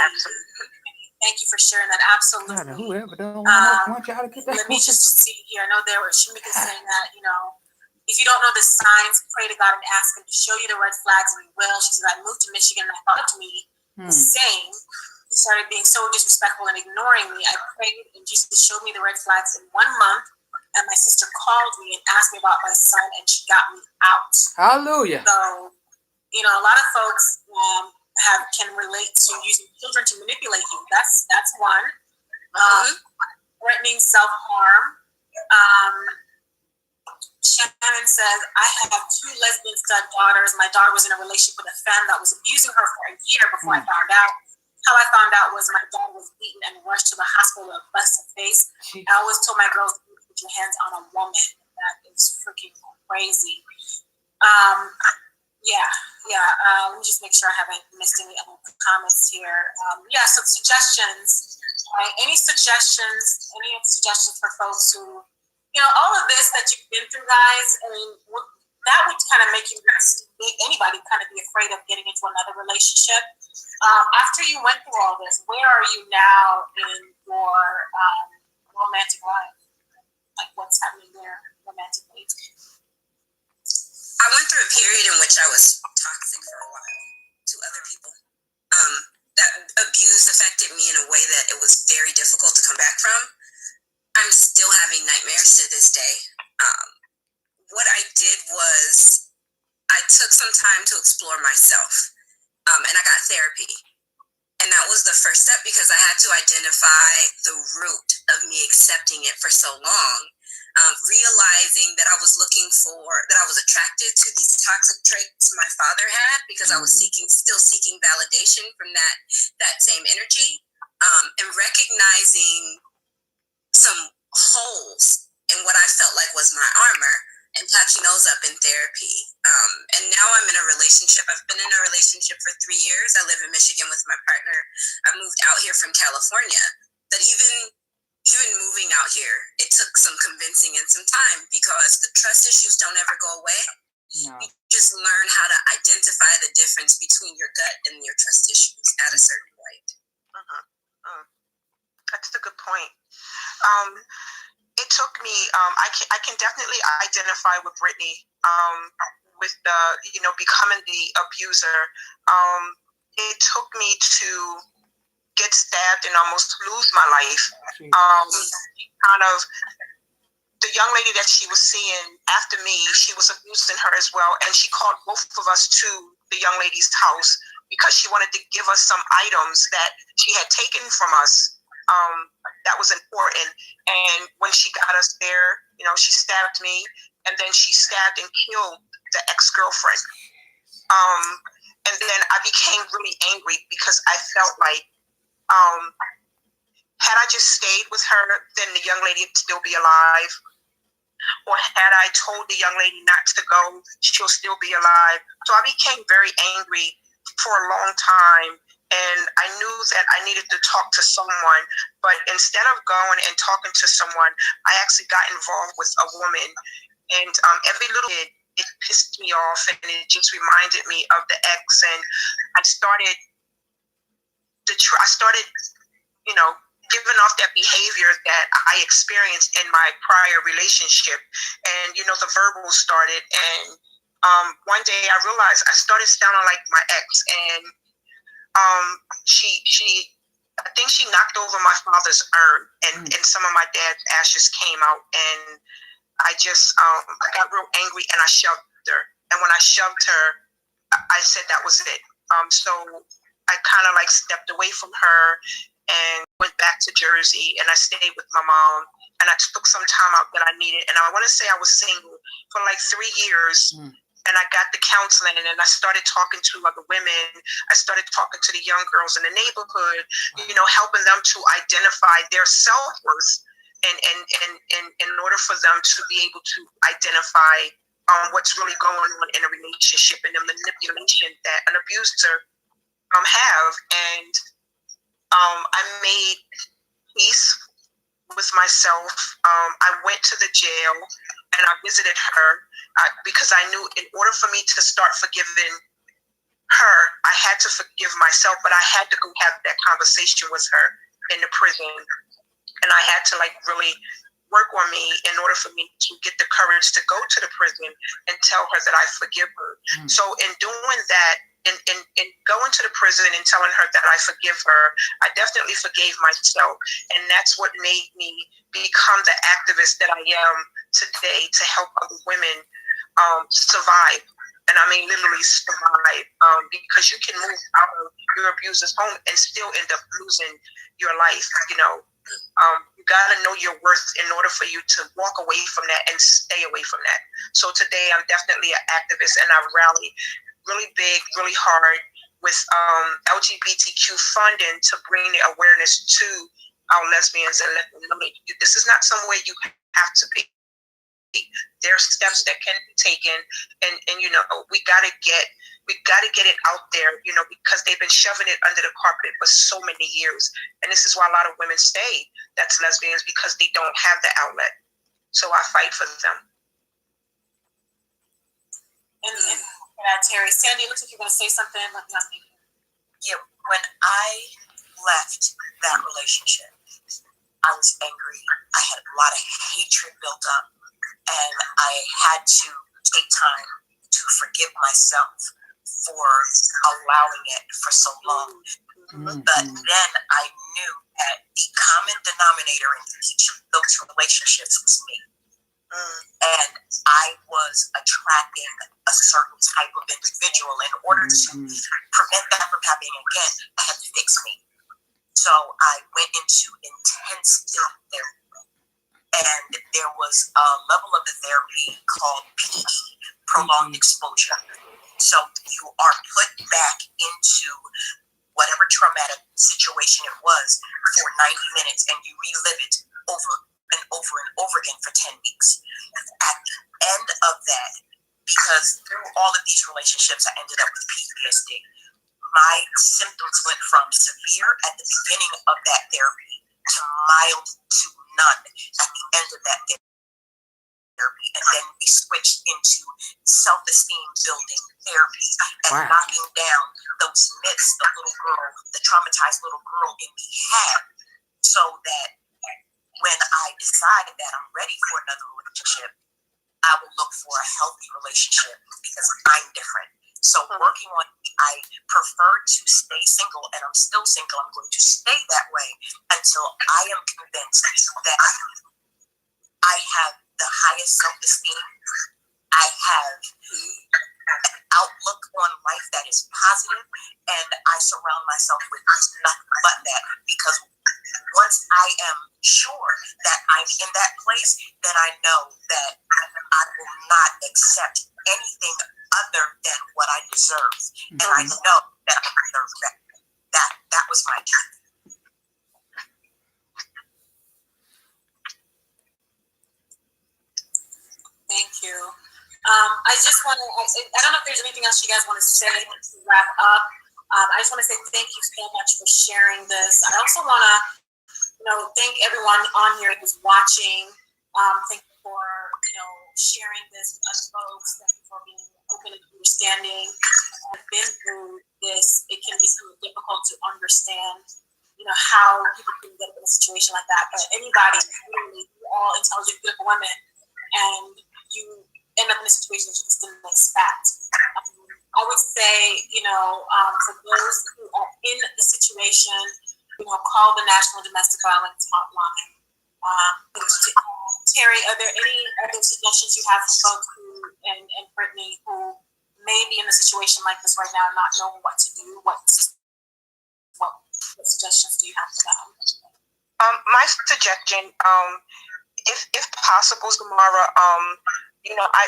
Thank you for sharing that. Absolutely. God, whoever don't want y'all to get that. Let me just see here. I know Shamika's saying that, you know, if you don't know the signs, pray to God and ask him to show you the red flags, and he will. She says, I moved to Michigan and I thought to me the same. He started being so disrespectful and ignoring me. I prayed and Jesus showed me the red flags in 1 month. And my sister called me and asked me about my son, and she got me out. Hallelujah. So, you know, a lot of folks can relate to using children to manipulate you. That's one. Threatening self-harm. Shannon says, I have 2 lesbian stud daughters. My daughter was in a relationship with a femme that was abusing her for a year before I found out. How I found out was my daughter was beaten and rushed to the hospital with a busted face. I always told my girls, put your hands on a woman. That is freaking crazy. Let me just make sure I haven't missed any other comments here. Some suggestions. Right? Any suggestions for folks who, all of this that you've been through, guys? I mean, that would kind of make anybody kind of be afraid of getting into another relationship. After you went through all this, where are you now in your romantic life? Like, what's happening there romantically? I went through a period in which I was toxic for a while to other people. That abuse affected me in a way that it was very difficult to come back from. I'm still having nightmares to this day. What I did was I took some time to explore myself, and I got therapy. And that was the first step because I had to identify the root of me accepting it for so long. Realizing that I was attracted to these toxic traits my father had because I was still seeking validation from that same energy, and recognizing some holes in what I felt like was my armor and patching those up in therapy. And now I'm in a relationship. I've been in a relationship for 3 years. I live in Michigan with my partner. I moved out here from California, but even moving out here, it took some convincing and some time because the trust issues don't ever go away. No. You just learn how to identify the difference between your gut and your trust issues at a certain point. That's a good point. It took me, I can definitely identify with Brittany with the, becoming the abuser. It took me to get stabbed and almost lose my life. The young lady that she was seeing after me, she was abusing her as well, and she called both of us to the young lady's house because she wanted to give us some items that she had taken from us. That was important. And when she got us there, she stabbed me, and then she stabbed and killed the ex-girlfriend. And then I became really angry because I felt like had I just stayed with her, then the young lady would still be alive. Or had I told the young lady not to go, she'll still be alive. So I became very angry for a long time. And I knew that I needed to talk to someone. But instead of going and talking to someone, I actually got involved with a woman. And every little bit, it pissed me off. And it just reminded me of the ex. And I started giving off that behavior that I experienced in my prior relationship. And, the verbal started. And one day I realized I started sounding like my ex. And I think she knocked over my father's urn, and some of my dad's ashes came out. And I just, I got real angry and I shoved her. And when I shoved her, I said that was it. So I kind of stepped away from her and went back to Jersey, and I stayed with my mom, and I took some time out that I needed. And I want to say I was single for 3 years. And I got the counseling, and I started talking to other women. I started talking to the young girls in the neighborhood, helping them to identify their self-worth, and in order for them to be able to identify what's really going on in a relationship and the manipulation that an abuser have. And I made peace with myself. I went to the jail and I visited her because I knew in order for me to start forgiving her, I had to forgive myself, but I had to go have that conversation with her in the prison. And I had to really work on me in order for me to get the courage to go to the prison and tell her that I forgive her. So in doing that, in going to the prison and telling her that I forgive her, I definitely forgave myself. And that's what made me become the activist that I am today, to help other women survive. And I mean literally survive, because you can move out of your abuser's home and still end up losing your life. You gotta know your worth in order for you to walk away from that and stay away from that. So today I'm definitely an activist, and I rally really big, really hard with LGBTQ funding to bring the awareness to our lesbians and let them know that this is not somewhere you have to be. There are steps that can be taken, and you know, we gotta get it out there, you know, because they've been shoving it under the carpet for so many years. And this is why a lot of women stay that's lesbians, because they don't have the outlet. So I fight for them. And Terry, Sandy, it looks like you're going to say something. Yeah, when I left that relationship, I was angry. I had a lot of hatred built up, and I had to take time to forgive myself for allowing it for so long. But then I knew that the common denominator in each of those relationships was me. And I was attracting a certain type of individual. In order to prevent that from happening again, I had to fix me. So I went into intensive therapy. And there was a level of the therapy called PE, prolonged exposure. So you are put back into whatever traumatic situation it was for 90 minutes, and you relive it over and over and over again for 10 weeks. At the end of that, because through all of these relationships, I ended up with PTSD. My symptoms went from severe at the beginning of that therapy to mild to none at the end of that therapy. And then we switched into self-esteem building therapy and knocking down those myths the traumatized little girl in me had, so that when I decide that I'm ready for another relationship, I will look for a healthy relationship because I'm different. So working on, I prefer to stay single, and I'm still single. I'm going to stay that way until I am convinced that I have the highest self-esteem. I have an outlook on life that is positive, and I surround myself with nothing but that, because once I am sure that I'm in that place, then I know that I will not accept anything other than what I deserve. And I know that I deserve that. That was my journey. Thank you. I just want to, I don't know if there's anything else you guys want to say to wrap up. I just want to say thank you so much for sharing this. I also want to, thank everyone on here who's watching. Thank you for, sharing this with other folks. Thank you for being open and understanding. I've been through this. It can be so difficult to understand, how people can get in a situation like that. But anybody, literally, you're all intelligent, beautiful women, and you end up in a situation that you just didn't expect. I would say, for those who are in the situation, call the National Domestic Violence Hotline. Terry, are there any other suggestions you have for folks and Brittany who may be in a situation like this right now, not knowing what to do? What suggestions do you have for them? My suggestion, if possible, Samara, I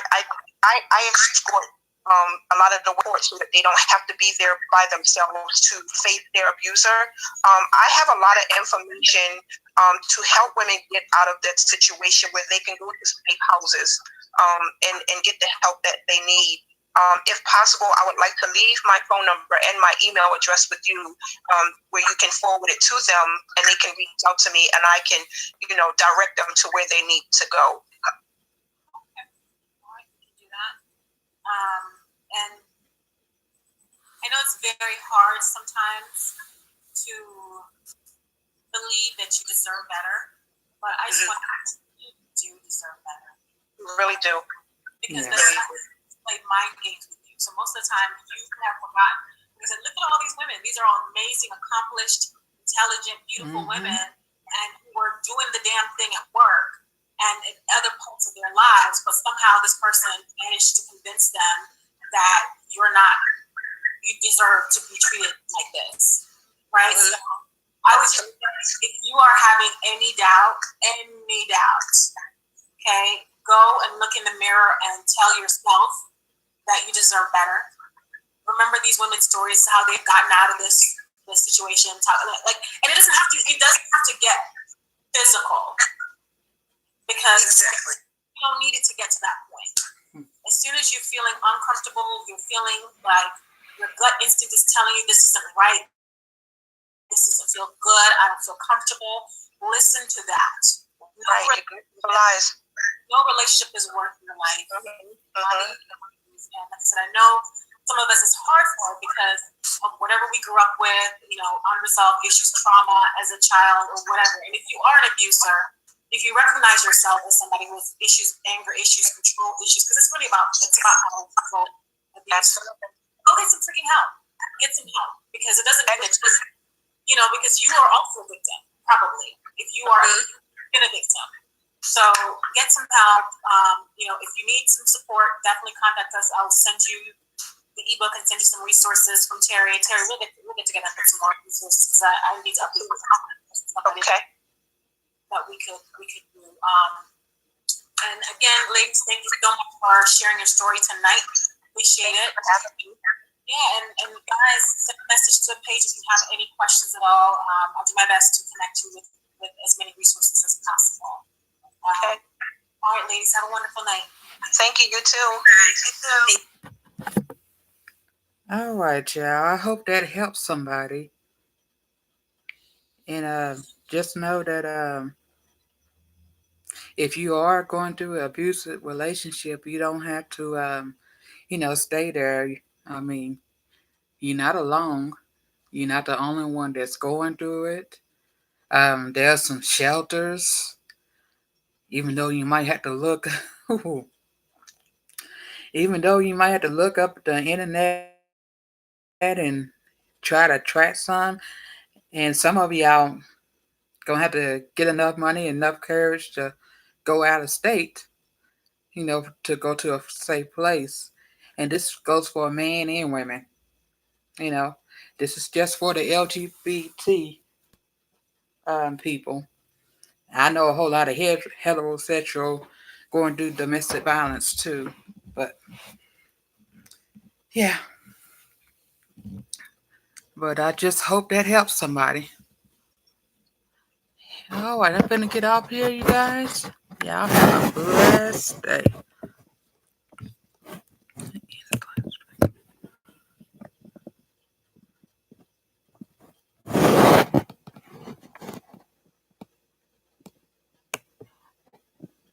escort a lot of the courts so that they don't have to be there by themselves to face their abuser. I have a lot of information to help women get out of that situation where they can go to safe houses and get the help that they need. If possible, I would like to leave my phone number and my email address with you, where you can forward it to them and they can reach out to me, and I can, direct them to where they need to go. Okay. All right, we can do that. And I know it's very hard sometimes to believe that you deserve better, but I just want to ask you, do deserve better? You really do. Because play mind games with you. So most of the time, you have forgotten. Because look at all these women. These are all amazing, accomplished, intelligent, beautiful women, and who are doing the damn thing at work and in other parts of their lives, but somehow this person managed to convince them that you deserve to be treated like this, right? So I would just say, if you are having any doubt, okay, go and look in the mirror and tell yourself that you deserve better. Remember these women's stories, how they've gotten out of this situation, and it doesn't have to get physical, because you don't need it to get to that point. As soon as you're feeling uncomfortable, you're feeling like your gut instinct is telling you this isn't right, this doesn't feel good, I don't feel comfortable, listen to that. No relationship is worth your life. And like I said, I know some of us it's hard for because of whatever we grew up with, unresolved issues, trauma as a child or whatever. And if you are an abuser, if you recognize yourself as somebody with issues, anger issues, control issues, because it's about power and control abuse. Go get some freaking help. Get some help because it doesn't mean that because you are also a victim probably if you are in a victim. So get some help. If you need some support, definitely contact us. I'll send you the ebook and send you some resources from Terry. Terry, we'll get together and put some more resources because I need to update okay. that we could do. And again, ladies, thank you so much for sharing your story tonight. Appreciate it. Yeah, and guys, send a message to the page if you have any questions at all. I'll do my best to connect you with as many resources as possible. Okay. All right, ladies, have a wonderful night. Thank you. You too. All right, y'all. I hope that helps somebody. And just know that if you are going through an abusive relationship, you don't have to, stay there. I mean, you're not alone. You're not the only one that's going through it. There's some shelters, even though you might have to look, even though you might have to look up the internet and try to track some. And some of y'all gonna have to get enough money, enough courage to go out of state, to go to a safe place. And this goes for men and women. You know, this is just for the LGBT people. I know a whole lot of heterosexual going through domestic violence too. But yeah, but I just hope that helps somebody. All right, I'm gonna get off here, you guys. Y'all have a blessed day.